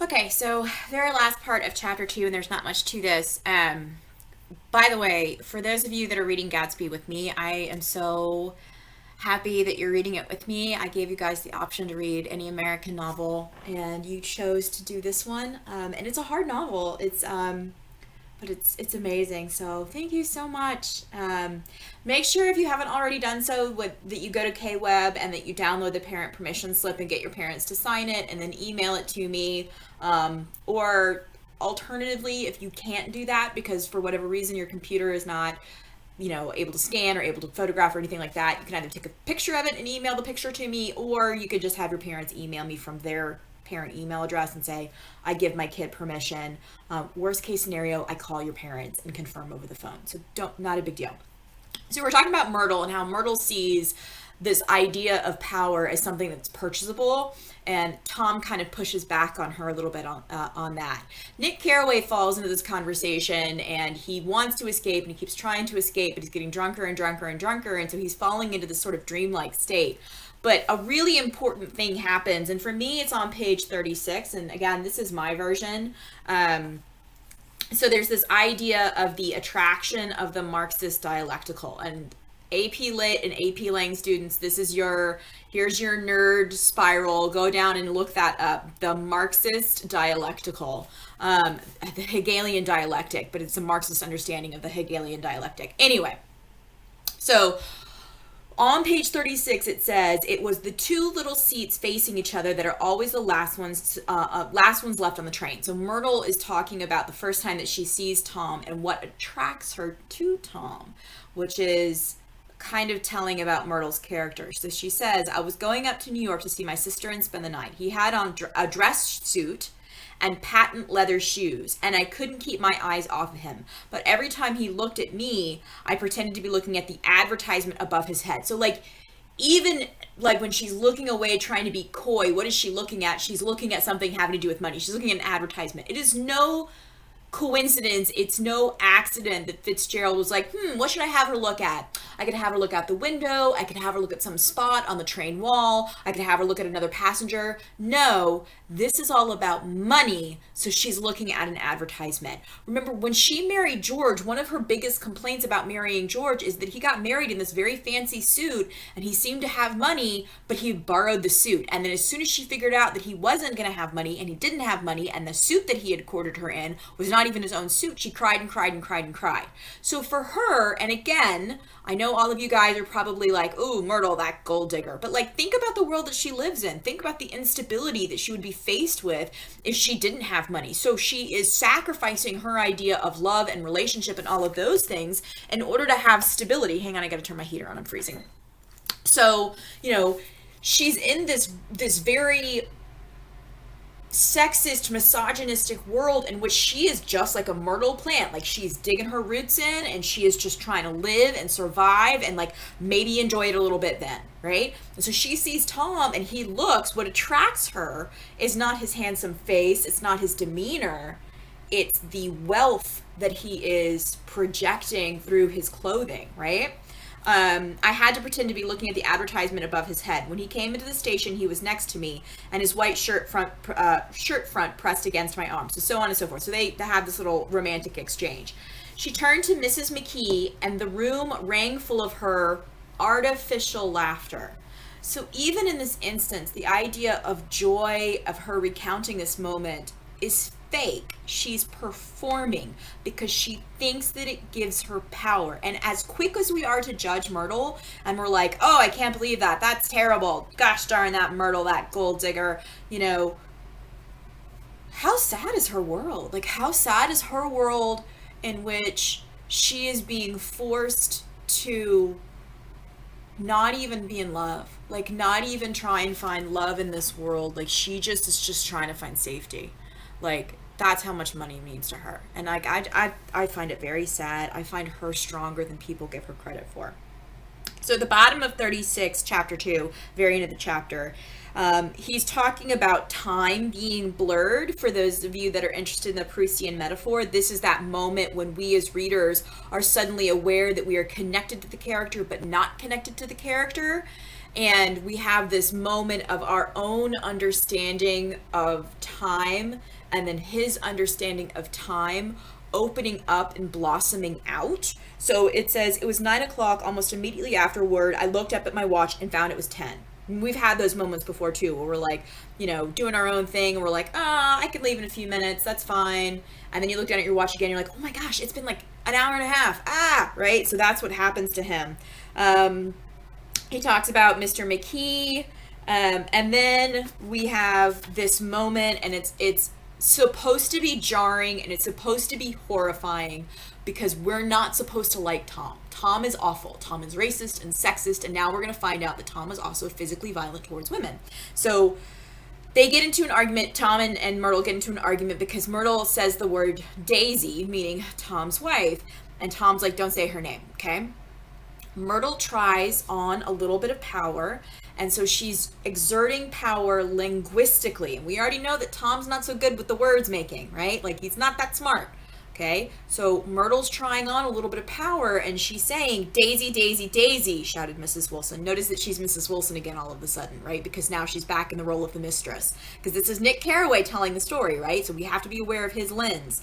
Okay, so very last part of chapter 2, and there's not much to this. By the way, for those of you that are reading Gatsby with me, I am so happy that you're reading it with me. I gave you guys the option to read any American novel, and you chose to do this one. And it's a hard novel. But it's amazing. So thank you so much. Make sure if you haven't already done so that you go to Kweb and that you download the parent permission slip and get your parents to sign it and then email it to me. Or alternatively, if you can't do that because for whatever reason your computer is not able to scan or able to photograph or anything like that, you can either take a picture of it and email the picture to me, or you could just have your parents email me from their parent email address and say, I give my kid permission. Worst case scenario, I call your parents and confirm over the phone. So not a big deal. So we're talking about Myrtle and how Myrtle sees this idea of power as something that's purchasable, and Tom kind of pushes back on her a little bit on that. Nick Carraway falls into this conversation and he wants to escape and he keeps trying to escape, but he's getting drunker and drunker and drunker, and so he's falling into this sort of dreamlike state. But a really important thing happens, and for me it's on page 36, and again, this is my version. So there's this idea of the attraction of the Marxist dialectical, and AP Lit and AP Lang students, here's your nerd spiral. Go down and look that up. The Marxist dialectical, the Hegelian dialectic, but it's a Marxist understanding of the Hegelian dialectic. Anyway, so on page 36, it says, it was the two little seats facing each other that are always the last ones left on the train. So Myrtle is talking about the first time that she sees Tom and what attracts her to Tom, which is kind of telling about Myrtle's character. So she says, I was going up to New York to see my sister and spend the night. He had on a dress suit and patent leather shoes, and I couldn't keep my eyes off of him. But every time he looked at me, I pretended to be looking at the advertisement above his head. So even when she's looking away trying to be coy, what is she looking at? She's looking at something having to do with money. She's looking at an advertisement. It is no coincidence, it's no accident that Fitzgerald was like, what should I have her look at? I could have her look out the window, I could have her look at some spot on the train wall, I could have her look at another passenger. No, this is all about money, so she's looking at an advertisement. Remember, when she married George, one of her biggest complaints about marrying George is that he got married in this very fancy suit, and he seemed to have money, but he borrowed the suit. And then as soon as she figured out that he wasn't going to have money, and he didn't have money, and the suit that he had courted her in was not even his own suit, she cried and cried and cried and cried. So for her, and again, I know all of you guys are probably like, ooh, Myrtle, that gold digger. But think about the world that she lives in. Think about the instability that she would be faced with if she didn't have money. So she is sacrificing her idea of love and relationship and all of those things in order to have stability. Hang on, I gotta turn my heater on, I'm freezing. So, she's in this very sexist, misogynistic world in which she is just like a myrtle plant. She's digging her roots in and she is just trying to live and survive and maybe enjoy it a little bit then, right? And so she sees Tom and what attracts her is not his handsome face, it's not his demeanor, it's the wealth that he is projecting through his clothing, right? I had to pretend to be looking at the advertisement above his head. When he came into the station, he was next to me, and his white shirt front pressed against my arm. So on and so forth. So they have this little romantic exchange. She turned to Mrs. McKee, and the room rang full of her artificial laughter. So even in this instance, the idea of joy, of her recounting this moment, is fake. She's performing because she thinks that it gives her power. And as quick as we are to judge Myrtle, and we're like, oh, I can't believe that, that's terrible, gosh darn that Myrtle, that gold digger, how sad is her world? How sad is her world in which she is being forced to not even be in love, not even try and find love in this world. She just is just trying to find safety. That's how much money means to her. And I find it very sad. I find her stronger than people give her credit for. So at the bottom of 36, chapter 2, very end of the chapter, he's talking about time being blurred. For those of you that are interested in the Proustian metaphor, this is that moment when we as readers are suddenly aware that we are connected to the character but not connected to the character. And we have this moment of our own understanding of time and then his understanding of time opening up and blossoming out. So it says, it was 9 o'clock. Almost immediately afterward, I looked up at my watch and found it was 10. We've had those moments before too, where we're like, doing our own thing, and we're like, I can leave in a few minutes, that's fine. And then you look down at your watch again, you're like, oh my gosh, it's been like an hour and a half. Right? So that's what happens to him. He talks about Mr. McKee, and then we have this moment, and it's supposed to be jarring, and it's supposed to be horrifying, because we're not supposed to like Tom. Tom is awful. Tom is racist and sexist, and now we're going to find out that Tom is also physically violent towards women. So they get into an argument, Tom and Myrtle get into an argument, because Myrtle says the word Daisy, meaning Tom's wife, and Tom's like, don't say her name, okay? Myrtle tries on a little bit of power, and so she's exerting power linguistically. And we already know that Tom's not so good with the words making, right? Like, he's not that smart, okay? So Myrtle's trying on a little bit of power, and she's saying, Daisy, Daisy, Daisy, shouted Mrs. Wilson. Notice that she's Mrs. Wilson again all of a sudden, right? Because now she's back in the role of the mistress. Because this is Nick Carraway telling the story, right? So we have to be aware of his lens.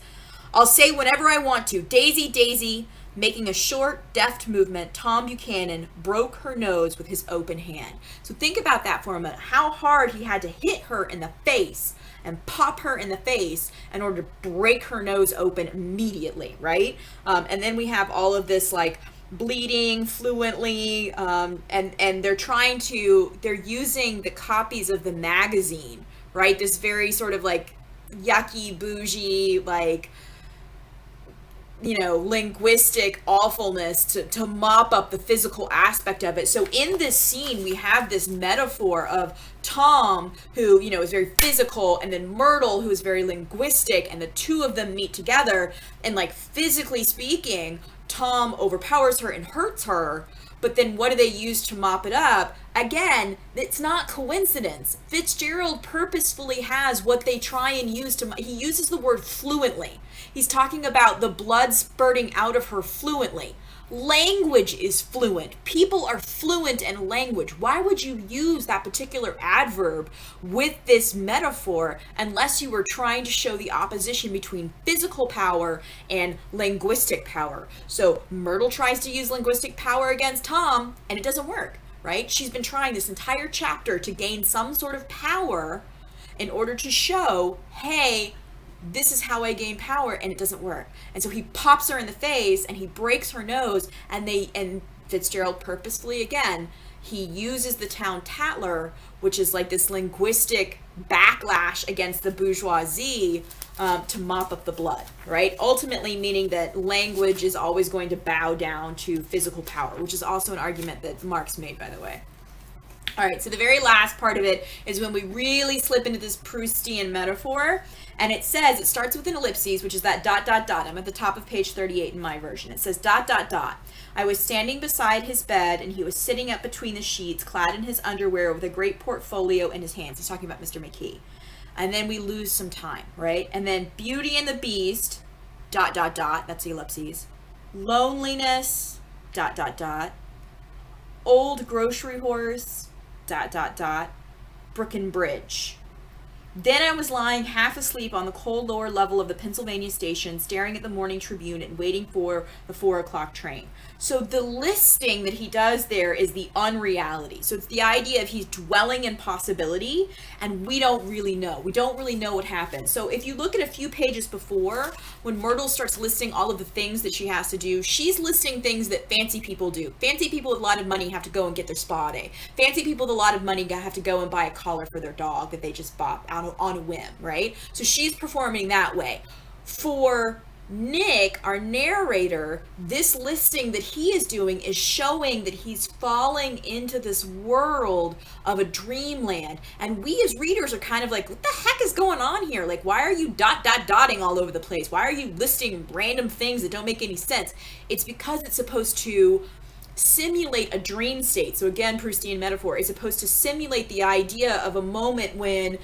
I'll say whatever I want to. Daisy, Daisy. Making a short, deft movement, Tom Buchanan broke her nose with his open hand. So think about that for a minute. How hard he had to hit her in the face and pop her in the face in order to break her nose open immediately, right? And then we have all of this like bleeding fluently, and they're using the copies of the magazine, right? This very sort of like yucky, bougie, like, linguistic awfulness to mop up the physical aspect of it. So in this scene, we have this metaphor of Tom, who, is very physical, and then Myrtle, who is very linguistic, and the two of them meet together, and like physically speaking, Tom overpowers her and hurts her. But then what do they use to mop it up? Again, it's not coincidence. Fitzgerald purposefully has what they try and use he uses the word fluently. He's talking about the blood spurting out of her fluently. Language is fluent. People are fluent in language. Why would you use that particular adverb with this metaphor unless you were trying to show the opposition between physical power and linguistic power? So Myrtle tries to use linguistic power against Tom, and it doesn't work, right? She's been trying this entire chapter to gain some sort of power in order to show, hey, this is how I gain power, and it doesn't work. And so he pops her in the face and he breaks her nose, and Fitzgerald purposefully, again, he uses the town tattler, which is like this linguistic backlash against the bourgeoisie, to mop up the blood, right? Ultimately meaning that language is always going to bow down to physical power, which is also an argument that Marx made, by the way. All right, so the very last part of it is when we really slip into this Proustian metaphor, and it says, it starts with an ellipses, which is that ... I'm at the top of page 38 in my version. It says ... I was standing beside his bed, and he was sitting up between the sheets, clad in his underwear with a great portfolio in his hands. He's talking about Mr. McKee. And then we lose some time, right? And then Beauty and the Beast ... that's the ellipses. Loneliness ... Old grocery horse ... Brooklyn Bridge. Then I was lying half asleep on the cold lower level of the Pennsylvania station, staring at the Morning Tribune and waiting for the 4 o'clock train. So the listing that he does there is the unreality. So it's the idea of he's dwelling in possibility, and we don't really know. We don't really know what happened. So if you look at a few pages before, when Myrtle starts listing all of the things that she has to do, she's listing things that fancy people do. Fancy people with a lot of money have to go and get their spa day. Fancy people with a lot of money have to go and buy a collar for their dog that they just bought out on a whim, right? So she's performing that way. For Nick, our narrator, this listing that he is doing is showing that he's falling into this world of a dreamland. And we as readers are kind of like, what the heck is going on here? Like, why are you dotting all over the place? Why are you listing random things that don't make any sense? It's because it's supposed to simulate a dream state. So again, Proustian metaphor is supposed to simulate the idea of a moment when,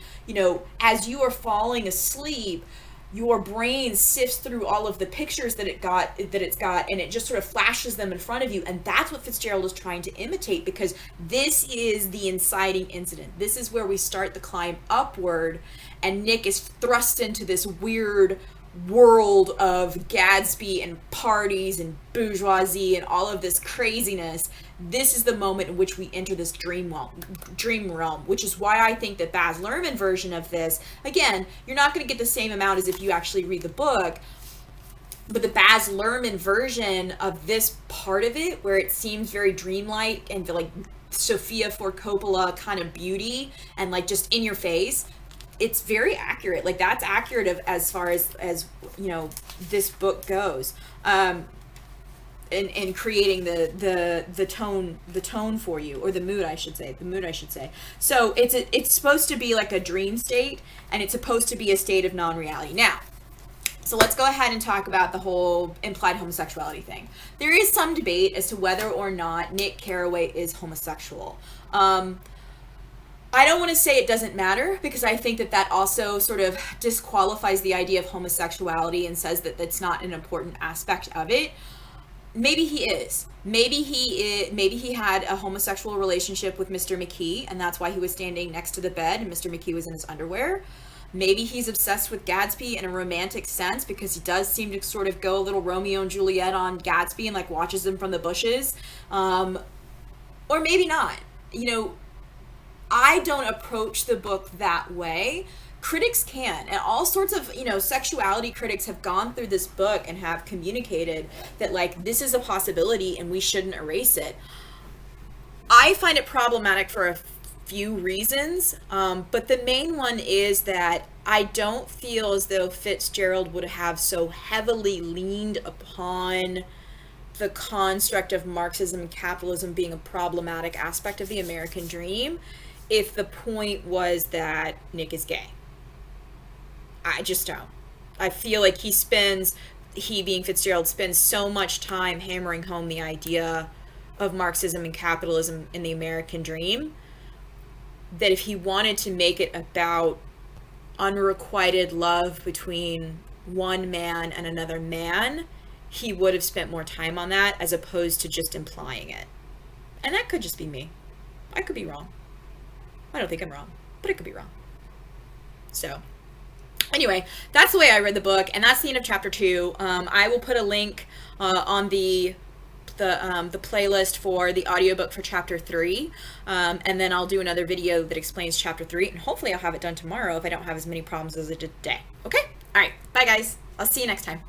as you are falling asleep, your brain sifts through all of the pictures that it's got, and it just sort of flashes them in front of you. And that's what Fitzgerald is trying to imitate, because this is the inciting incident. This is where we start the climb upward, and Nick is thrust into this weird world of Gatsby and parties and bourgeoisie and all of this craziness. This is the moment in which we enter this dream realm, which is why I think that Baz Luhrmann version of this, again, you're not going to get the same amount as if you actually read the book, but the Baz Luhrmann version of this part of it, where it seems very dreamlike and like Sofia Ford Coppola kind of beauty and like just in your face, it's very accurate. Like that's accurate as far as this book goes, in creating the tone for you, or the mood I should say. So it's supposed to be like a dream state, and it's supposed to be a state of non-reality. Now, so let's go ahead and talk about the whole implied homosexuality thing. There is some debate as to whether or not Nick Carraway is homosexual. I don't want to say it doesn't matter, because I think that also sort of disqualifies the idea of homosexuality and says that that's not an important aspect of it. Maybe he is. Maybe he had a homosexual relationship with Mr. McKee, and that's why he was standing next to the bed and Mr. McKee was in his underwear. Maybe he's obsessed with Gatsby in a romantic sense, because he does seem to sort of go a little Romeo and Juliet on Gatsby and like watches him from the bushes. Or maybe not. I don't approach the book that way. Critics can, and all sorts of, sexuality critics have gone through this book and have communicated that like this is a possibility and we shouldn't erase it. I find it problematic for a few reasons, but the main one is that I don't feel as though Fitzgerald would have so heavily leaned upon the construct of Marxism and capitalism being a problematic aspect of the American dream if the point was that Nick is gay. I just don't. I feel like he being Fitzgerald spends so much time hammering home the idea of Marxism and capitalism in the American dream that if he wanted to make it about unrequited love between one man and another man, he would have spent more time on that as opposed to just implying it. And that could just be me. I could be wrong. I don't think I'm wrong, but it could be wrong. So anyway, that's the way I read the book, and that's the end of chapter 2. I will put a link on the playlist for the audiobook for chapter 3, and then I'll do another video that explains chapter 3, and hopefully I'll have it done tomorrow if I don't have as many problems as I did today. Okay? All right. Bye, guys. I'll see you next time.